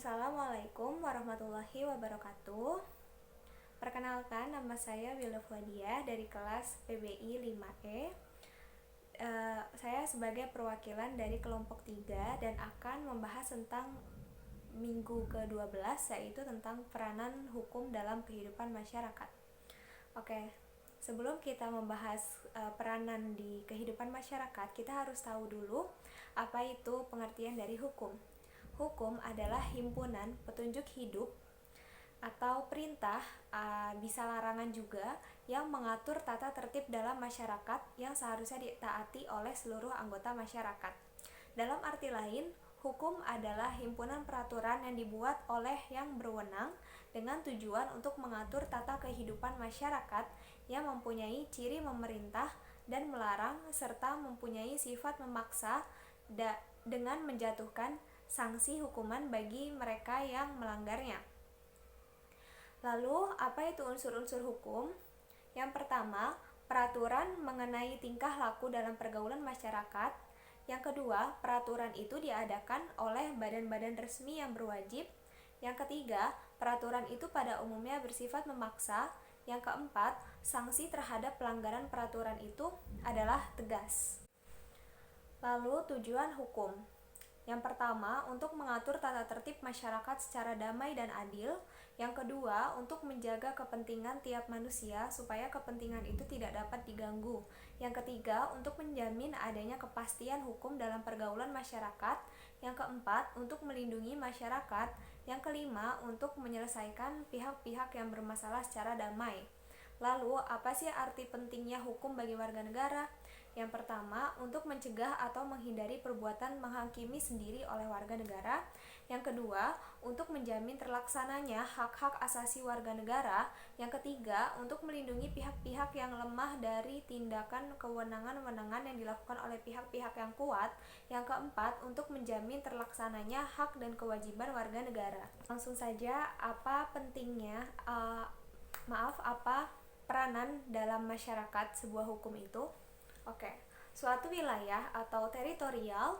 Assalamualaikum warahmatullahi wabarakatuh. Perkenalkan, nama saya Wilda Fuadia dari kelas PBI 5E. Saya sebagai perwakilan dari kelompok 3 dan akan membahas tentang minggu ke-12, yaitu tentang peranan hukum dalam kehidupan masyarakat. Oke, sebelum kita membahas peranan di kehidupan masyarakat, kita harus tahu dulu apa itu pengertian dari hukum. Hukum adalah himpunan petunjuk hidup atau perintah, bisa larangan juga, yang mengatur tata tertib dalam masyarakat yang seharusnya ditaati oleh seluruh anggota masyarakat. Dalam arti lain, hukum adalah himpunan peraturan yang dibuat oleh yang berwenang dengan tujuan untuk mengatur tata kehidupan masyarakat yang mempunyai ciri memerintah dan melarang serta mempunyai sifat memaksa dengan menjatuhkan sanksi hukuman bagi mereka yang melanggarnya. Lalu, apa itu unsur-unsur hukum? Yang pertama, peraturan mengenai tingkah laku dalam pergaulan masyarakat. Yang kedua, peraturan itu diadakan oleh badan-badan resmi yang berwajib. Yang ketiga, peraturan itu pada umumnya bersifat memaksa. Yang keempat, sanksi terhadap pelanggaran peraturan itu adalah tegas. Lalu, tujuan hukum. Yang pertama, untuk mengatur tata tertib masyarakat secara damai dan adil. Yang kedua, untuk menjaga kepentingan tiap manusia supaya kepentingan itu tidak dapat diganggu. Yang ketiga, untuk menjamin adanya kepastian hukum dalam pergaulan masyarakat. Yang keempat, untuk melindungi masyarakat. Yang kelima, untuk menyelesaikan pihak-pihak yang bermasalah secara damai. Lalu, apa sih arti pentingnya hukum bagi warga negara? Yang pertama, untuk mencegah atau menghindari perbuatan menghakimi sendiri oleh warga negara. Yang kedua, untuk menjamin terlaksananya hak-hak asasi warga negara. Yang ketiga, untuk melindungi pihak-pihak yang lemah dari tindakan kewenangan-wewenangan yang dilakukan oleh pihak-pihak yang kuat. Yang keempat, untuk menjamin terlaksananya hak dan kewajiban warga negara. Langsung saja, apa peranan dalam masyarakat sebuah hukum itu? Oke, suatu wilayah atau teritorial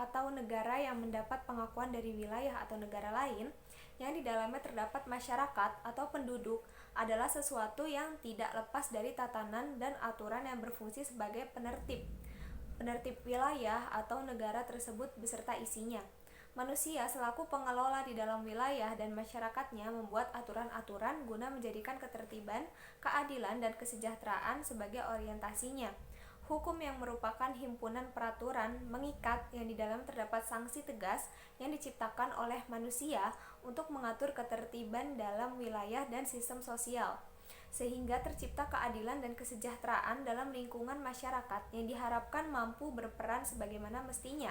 atau negara yang mendapat pengakuan dari wilayah atau negara lain yang di dalamnya terdapat masyarakat atau penduduk adalah sesuatu yang tidak lepas dari tatanan dan aturan yang berfungsi sebagai penertib wilayah atau negara tersebut beserta isinya. Manusia selaku pengelola di dalam wilayah dan masyarakatnya membuat aturan-aturan guna menjadikan ketertiban, keadilan, dan kesejahteraan sebagai orientasinya. Hukum yang merupakan himpunan peraturan mengikat yang di dalam terdapat sanksi tegas yang diciptakan oleh manusia untuk mengatur ketertiban dalam wilayah dan sistem sosial, sehingga tercipta keadilan dan kesejahteraan dalam lingkungan masyarakat yang diharapkan mampu berperan sebagaimana mestinya.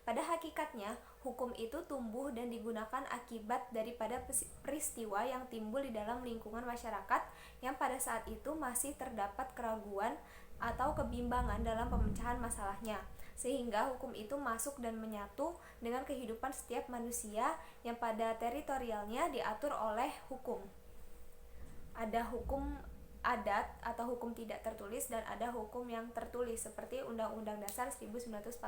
Pada hakikatnya, hukum itu tumbuh dan digunakan akibat daripada peristiwa yang timbul di dalam lingkungan masyarakat yang pada saat itu masih terdapat keraguan atau kebimbangan dalam pemecahan masalahnya, sehingga hukum itu masuk dan menyatu dengan kehidupan setiap manusia yang pada teritorialnya diatur oleh hukum. Ada hukum adat atau hukum tidak tertulis dan ada hukum yang tertulis seperti Undang-Undang Dasar 1945.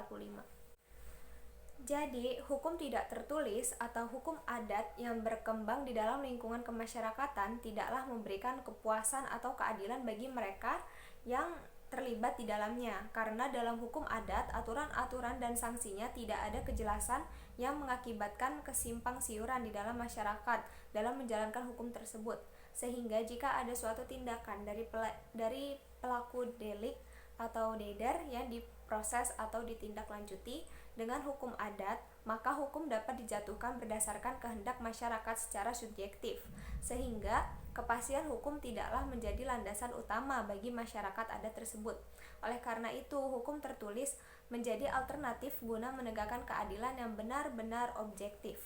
Jadi, hukum tidak tertulis atau hukum adat yang berkembang di dalam lingkungan kemasyarakatan tidaklah memberikan kepuasan atau keadilan bagi mereka yang terlibat di dalamnya, karena dalam hukum adat, aturan-aturan dan sanksinya tidak ada kejelasan yang mengakibatkan kesimpang siuran di dalam masyarakat dalam menjalankan hukum tersebut, sehingga jika ada suatu tindakan dari pelaku delik atau dader yang diproses atau ditindaklanjuti dengan hukum adat, maka hukum dapat dijatuhkan berdasarkan kehendak masyarakat secara subjektif, sehingga kepastian hukum tidaklah menjadi landasan utama bagi masyarakat adat tersebut. Oleh karena itu, hukum tertulis menjadi alternatif guna menegakkan keadilan yang benar-benar objektif.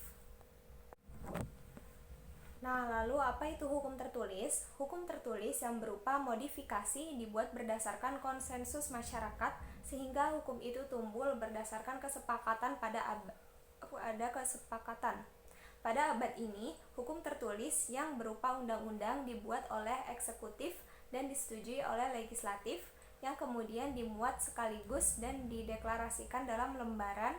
Nah, lalu apa itu hukum tertulis? Hukum tertulis yang berupa modifikasi dibuat berdasarkan konsensus masyarakat sehingga hukum itu tumbuh berdasarkan kesepakatan Pada abad ini, hukum tertulis yang berupa undang-undang dibuat oleh eksekutif dan disetujui oleh legislatif yang kemudian dimuat sekaligus dan dideklarasikan dalam lembaran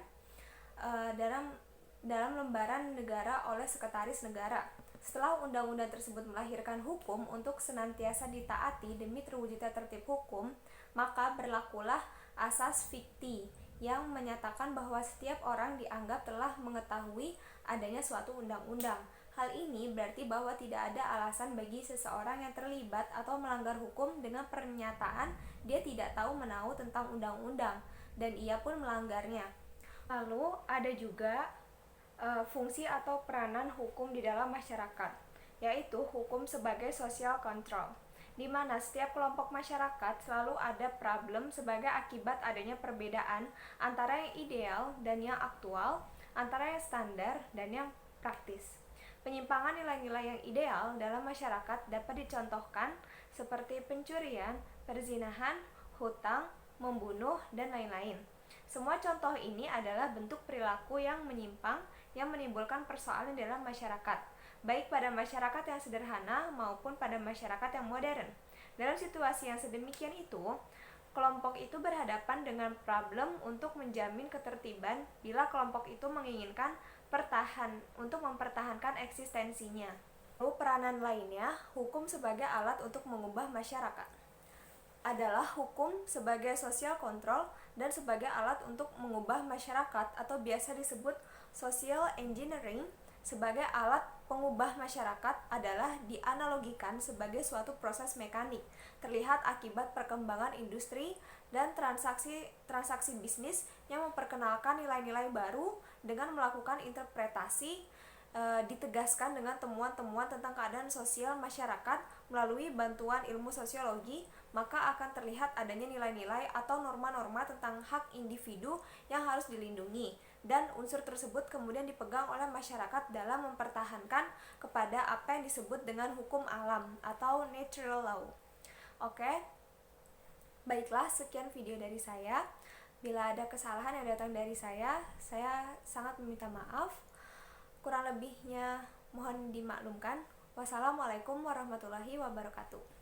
dalam lembaran negara oleh sekretaris negara. Setelah undang-undang tersebut melahirkan hukum untuk senantiasa ditaati demi terwujudnya tertib hukum, maka berlakulah asas fikti yang menyatakan bahwa setiap orang dianggap telah mengetahui adanya suatu undang-undang. Hal ini berarti bahwa tidak ada alasan bagi seseorang yang terlibat atau melanggar hukum dengan pernyataan dia tidak tahu menahu tentang undang-undang dan ia pun melanggarnya. Lalu ada juga fungsi atau peranan hukum di dalam masyarakat, yaitu hukum sebagai social control, di mana setiap kelompok masyarakat selalu ada problem sebagai akibat adanya perbedaan antara yang ideal dan yang aktual, antara yang standar dan yang praktis. Penyimpangan nilai-nilai yang ideal dalam masyarakat dapat dicontohkan seperti pencurian, perzinahan, hutang, membunuh, dan lain-lain. Semua contoh ini adalah bentuk perilaku yang menyimpang yang menimbulkan persoalan dalam masyarakat, baik pada masyarakat yang sederhana maupun pada masyarakat yang modern. Dalam situasi yang sedemikian itu, kelompok itu berhadapan dengan problem untuk menjamin ketertiban bila kelompok itu menginginkan untuk mempertahankan eksistensinya. Lalu peranan lainnya, hukum sebagai alat untuk mengubah masyarakat adalah hukum sebagai social control dan sebagai alat untuk mengubah masyarakat atau biasa disebut social engineering. Sebagai alat pengubah masyarakat adalah dianalogikan sebagai suatu proses mekanik terlihat akibat perkembangan industri dan transaksi bisnis yang memperkenalkan nilai-nilai baru dengan melakukan interpretasi ditegaskan dengan temuan-temuan tentang keadaan sosial masyarakat melalui bantuan ilmu sosiologi, maka akan terlihat adanya nilai-nilai atau norma-norma tentang hak individu yang harus dilindungi, dan unsur tersebut kemudian dipegang oleh masyarakat dalam mempertahankan kepada apa yang disebut dengan hukum alam atau natural law. Oke, baiklah, sekian video dari saya. Bila ada kesalahan yang datang dari saya sangat meminta maaf. Kurang lebihnya mohon dimaklumkan. Wassalamualaikum warahmatullahi wabarakatuh.